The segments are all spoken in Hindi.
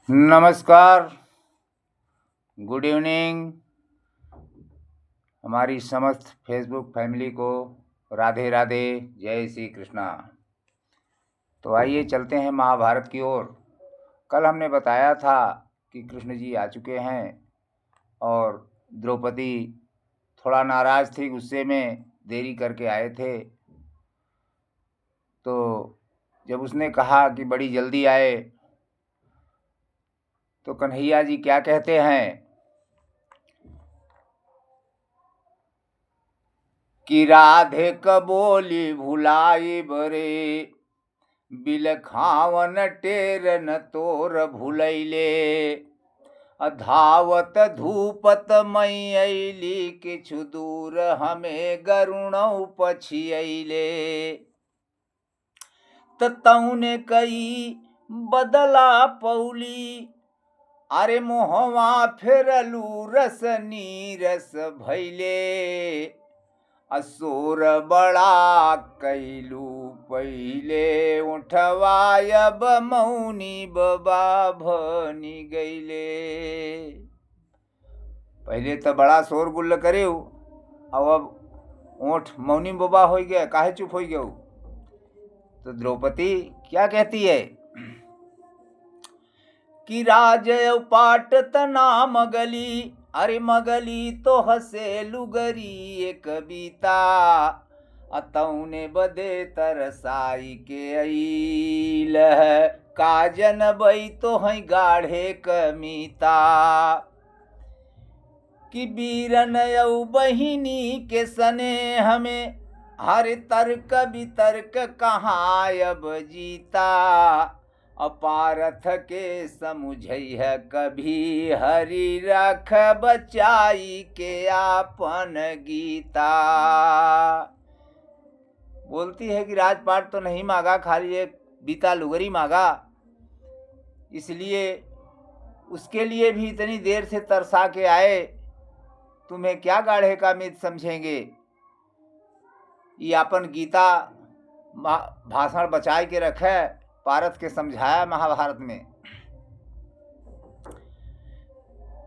नमस्कार, गुड इवनिंग। हमारी समस्त फेसबुक फैमिली को राधे राधे, जय श्री कृष्णा। तो आइए चलते हैं महाभारत की ओर। कल हमने बताया था कि कृष्ण जी आ चुके हैं और द्रौपदी थोड़ा नाराज़ थी, गुस्से में देरी करके आए थे। तो जब उसने कहा कि बड़ी जल्दी आए तो कन्हैया जी क्या कहते हैं कि राधे क बोली भुलाई बरे, बिलखावन टेर न तोर भुलैले। धावत धूपत मई अली, किछु दूर हमें गरुणौ पछियैले। तौने कई बदला पौली, अरे मोहवा फेरलू रस नीरस भैले। असुर बड़ा कैलू पहिले, उठवायब मौनी बबा भनी गईले। पहले तो बड़ा शोर गुल्ल करे अब ओठ मौनी बबा हो गया, काहे चुप हो गया। तो द्रौपदी क्या कहती है कि राज पाट तना मगली, अरे मगली तो हसे लुगरी एक कविता। अतौने बदे तरसाई के अईल, काजन बई तो है गाढ़े कमीता। कि बीरन यौ बहिनी के सने हमें, हर तर्क वितर्क कहाँ अब जीता। अपारथ के समुझई है कभी, हरि रख बचाई के आपन गीता। बोलती है कि राजपाट तो नहीं मांगा, खाली एक बीता लुगरी मांगा, इसलिए उसके लिए भी इतनी देर से तरसा के आए। तुम्हें क्या गाढ़े का मित समझेंगे, ये अपन गीता भाषण बचाए के रखे, पारथ के समझाया महाभारत में।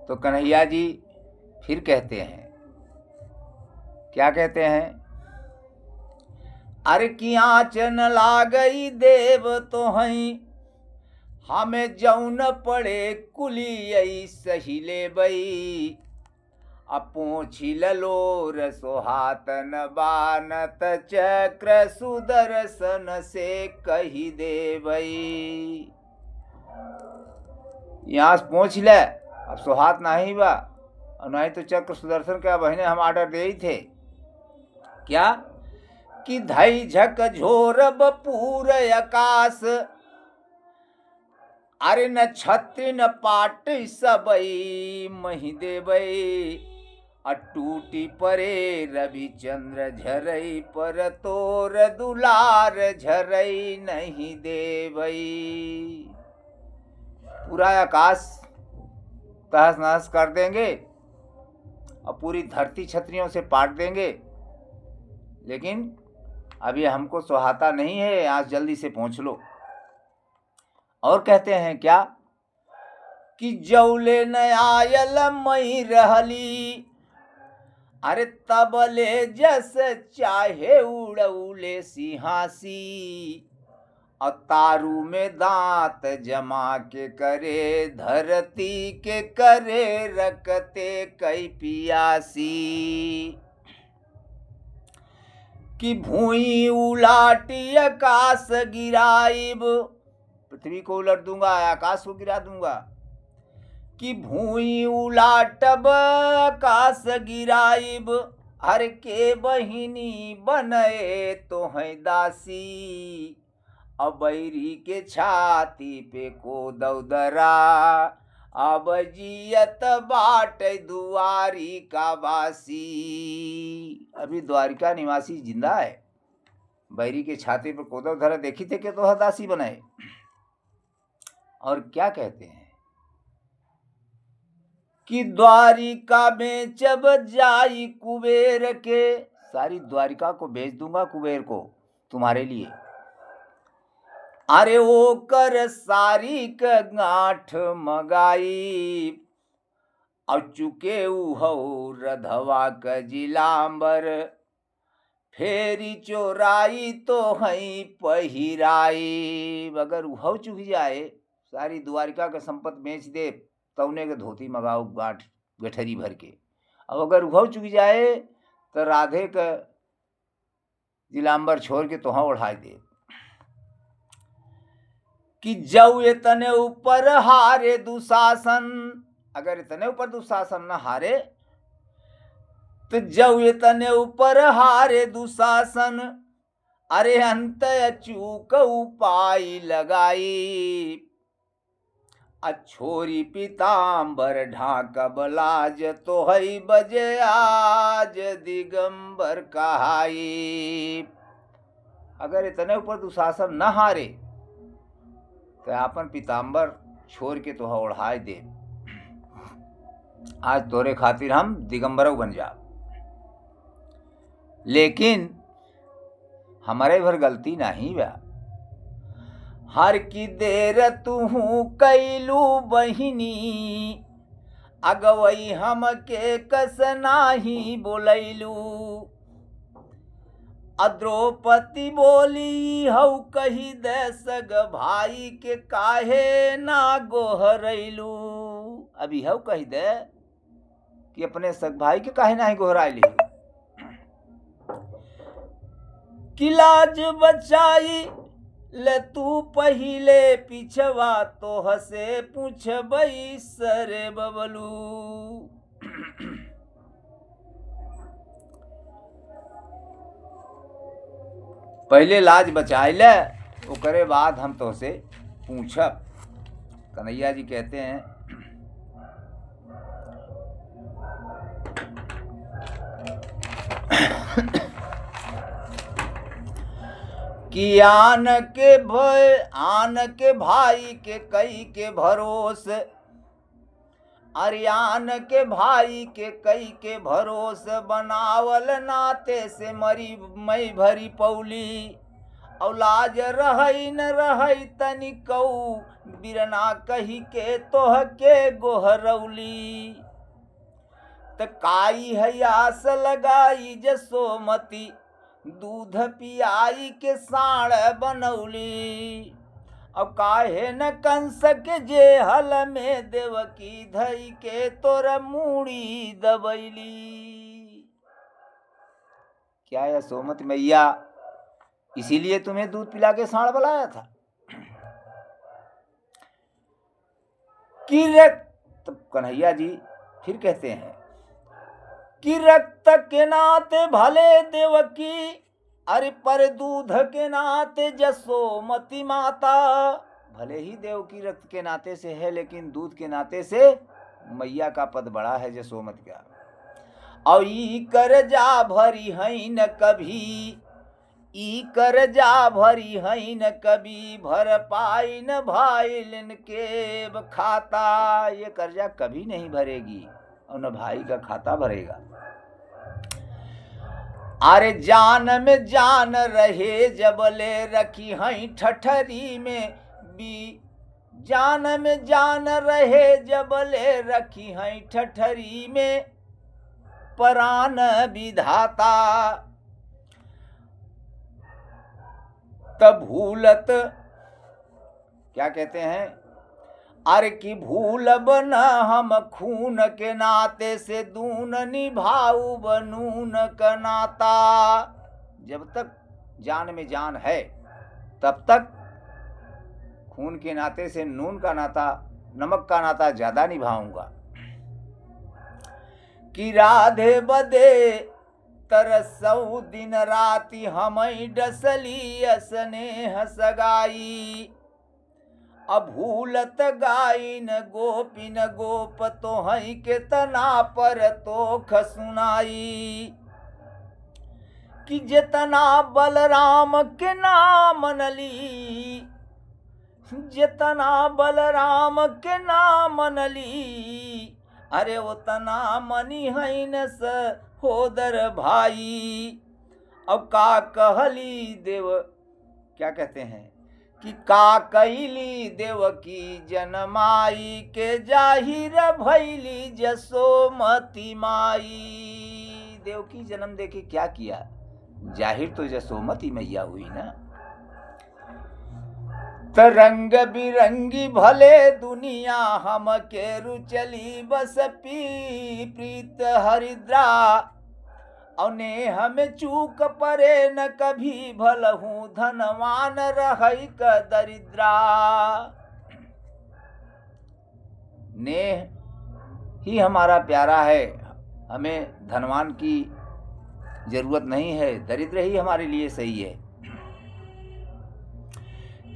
तो कन्हैया जी फिर कहते हैं, क्या कहते हैं, अरे की आँचन लागई देव तो हई, हमें जौन पड़े कुलियई सही ले बई। अपोछी ललोर सोहातन बानत, चक्र सुदर्शन से कही देवई। यहाँ से पहुँच ले, अब सोहात नहीं बा और नहीं तो चक्र सुदर्शन का बहने हम आर्डर दे ही थे। क्या कि धई झक झोरब पूर आकाश, अरे न छत्री न पाट सबई मही देवई। अटूटी परे रविचंद्र झरई, पर तोर दुलार झरई नहीं देवई। पूरा आकाश तहस नहस कर देंगे और पूरी धरती छतरियों से पाट देंगे, लेकिन अभी हमको सुहाता नहीं है, आज जल्दी से पहुंच लो। और कहते हैं क्या कि जौले न आयल मई रहली, अरे तबले जस चाहे उड़ौले सिंहासी। और तारू में दांत जमा के करे, धरती के करे रखते कई पियासी। कि भूई उलाटी आकाश गिराइब, पृथ्वी को उलट दूंगा, आकाश को गिरा दूंगा। कि भूई उलाटब आकाश गिराइब, हर के बहिनी बने तो है दासी। अबैरी के छाती पे को दौदरा, अब जियत बाट दुआरी का वासी। अभी द्वारिका निवासी जिंदा है, बैरी के छाती पर कोदव धरा, देखी थे कि तो हदासी बनाए। और क्या कहते हैं कि द्वारिका में जब जाई कुबेर के, सारी द्वारिका को बेच दूंगा कुबेर को तुम्हारे लिए। अरे वो कर सारी क गांठ मगाई, अब चुके उहो रधवा क जिलांबर, फेरी चोराई तो हई पहिराई। अगर उहो चुक जाए, सारी द्वारिका का संपत्ति बेच दे, तौने के धोती मंगाओ गांठ गठरी भर के। अब अगर उहो चुक जाए तो राधे का जिलांबर छोड़ के तोहाँ ओढ़ाई दे। कि जब इतने ऊपर हारे दुशासन, अगर इतने ऊपर दुशासन न हारे, तो जब इतने ऊपर हारे दुशासन, अरे अंत अचूक उपाय लगाई, अछोरी पीताम्बर ढाकब लाज, तो हई बजे आज दिगंबर कहाई। अगर इतने ऊपर दुशासन न हारे तो आपन पीताम्बर छोड़ के तोहा ओढ़ाए दे, आज तोरे खातिर हम दिगंबरऊ बन जा। लेकिन हमारे भर गलती नहीं बा, हर की देर तू कैलू बहिनी, अगवई हम के कस नाही बोलैलू। द्रौपदी बोली हऊ कही दे सग भाई के काहे ना गोहरैलू। अभी हऊ कही दे कि अपने सग भाई के काहे ना गोहराइली। कि लाज बचाई ले तू पहिले पिछवा, तो हसे पूछबई सरे बबलू। पहले लाज बचाई ले, ओकरे बाद हम तो से पूछब। कन्हैया जी कहते हैं कि आन के भाई के कई के भरोस, अरियान के भाई के कई के भरोस, बनावल नाते से मरी मई भरी पौली। औलाज रहई न रहई तनिकऊ, बिरना कही के तोह के गोहरौली। त काई हयास लगाई जसोमती, दूध पियाई के साण बनौली। अब काहे न कंस के जेहल में देवकी धई के तोर मूड़ी दबैली। क्या यशोमती मैया इसीलिए तुम्हें दूध पिला के साण बुलाया था? कि रक्त, कन्हैया जी फिर कहते हैं कि रक्त के नाते भले देवकी, अरे पर दूध के नाते जसोमती माता। भले ही देवकी रक्त के नाते से है, लेकिन दूध के नाते से मैया का पद बड़ा है जसोमती का। और ई कर जा भरी हई न कभी, ई कर जा भरी हई न कभी, भर पाई न भाईलिन के खाता। ये कर्जा कभी नहीं भरेगी और न भाई का खाता भरेगा। अरे जान में जान रहे जबले रखी हई ठठरी में भी, जान में जान रहे जबले रखी हई ठठरी में प्राण विधाता। तब भूलत, क्या कहते हैं, अरे की भूलब न हम खून के नाते से, दून निभाऊ बनून का नाता। जब तक जान में जान है तब तक खून के नाते से नून का नाता, नमक का नाता ज्यादा निभाऊंगा। कि राधे बदे तरसऊ दिन राति, हमई डसली स्नेह सगाई। अभूलत गाइन गोपिन गोप, तो हई के तना पर तोख सुनाई। कि जितना बलराम के नाम नली, जितना बलराम के नाम नली, अरे उतना मनी हई न सहोदर भाई। अब का कहली देव, क्या कहते हैं, कि का कैली देवकी जनमाई के जाहिर भैली जसोमती माई। देवकी जन्म देके क्या किया, जाहिर तो जसोमती मैया हुई ना। रंग बिरंगी भले दुनिया हम के रुचली बस पी प्रीत हरिद्रा, औने हमें चूक परे न कभी भलहू धनवान रहई क दरिद्रा। नेह ही हमारा प्यारा है, हमें धनवान की जरूरत नहीं है, दरिद्र ही हमारे लिए सही है।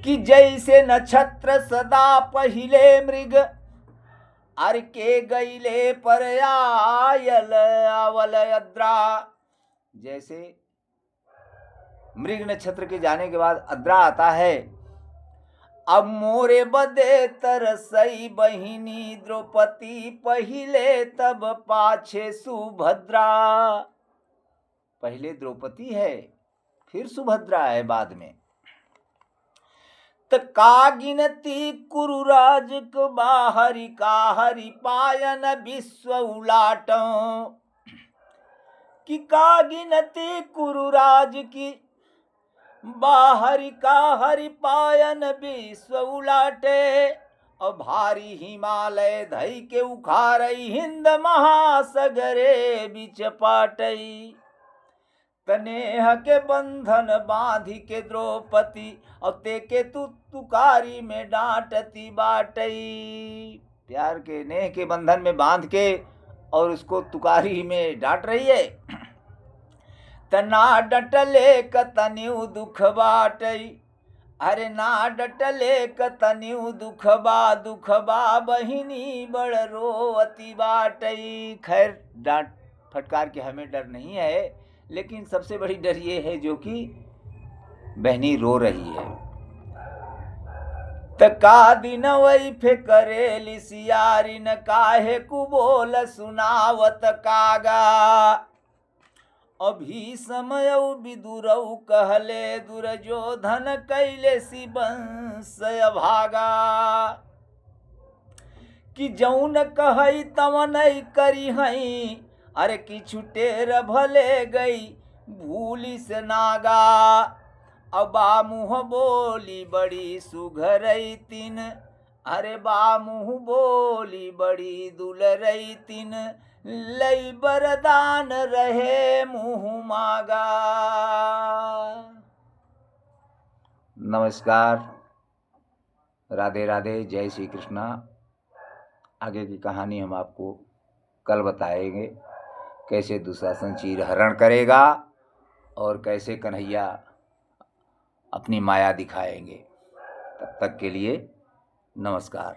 कि जैसे नक्षत्र सदा पहिले मृग, अर के गईले पर आयल अवल अद्रा। जैसे मृग नक्षत्र के जाने के बाद अद्रा आता है, अब मोरे बदे तरसई बहिनी द्रौपदी पहिले तब पाछे सुभद्रा। पहले द्रौपदी है फिर सुभद्रा है बाद में। का गिनती कुरुराज को बाहरी का हरि पायन विश्व उलाटों। कि का गिनती कुरुराज की बाहरी का हरि पायन विश्व उलाटे। और भारी हिमालय धई के उखारई हिंद महासगरे बिच पाटई। तनेह के बंधन बांधी के द्रौपदी, और ते के तुकारी में डांटती बाटई। प्यार के नेह के बंधन में बांध के और उसको तुकारी में डांट रही है। तना डटले कतन्यु दुख बाटई, अरे ना डटले कतन्यु दुख बा बहिनी बड़ रोवती बाटई। खैर डांट फटकार के हमें डर नहीं है, लेकिन सबसे बड़ी डर ये है जो कि बहनी रो रही है। तका दिन वही फेकरेली सियारी न काहे कुबोल सुनावत कागा। अभी समय विदुरऊ कहले दुर्योधन कैले सी बंस भागा। कि जौन कहई तवन करी हई, अरे कि छुटेर भले गई भूली से नागा। अबा मुँह बोली बड़ी सुघरई तिन, अरे बा मुँह बोली बड़ी दुलरई तिन। लई बरदान रहे मुँह मागा। नमस्कार, राधे राधे, जय श्री कृष्णा। आगे की कहानी हम आपको कल बताएंगे, कैसे दुशासन चीर हरण करेगा और कैसे कन्हैया अपनी माया दिखाएंगे। तब तक के लिए नमस्कार।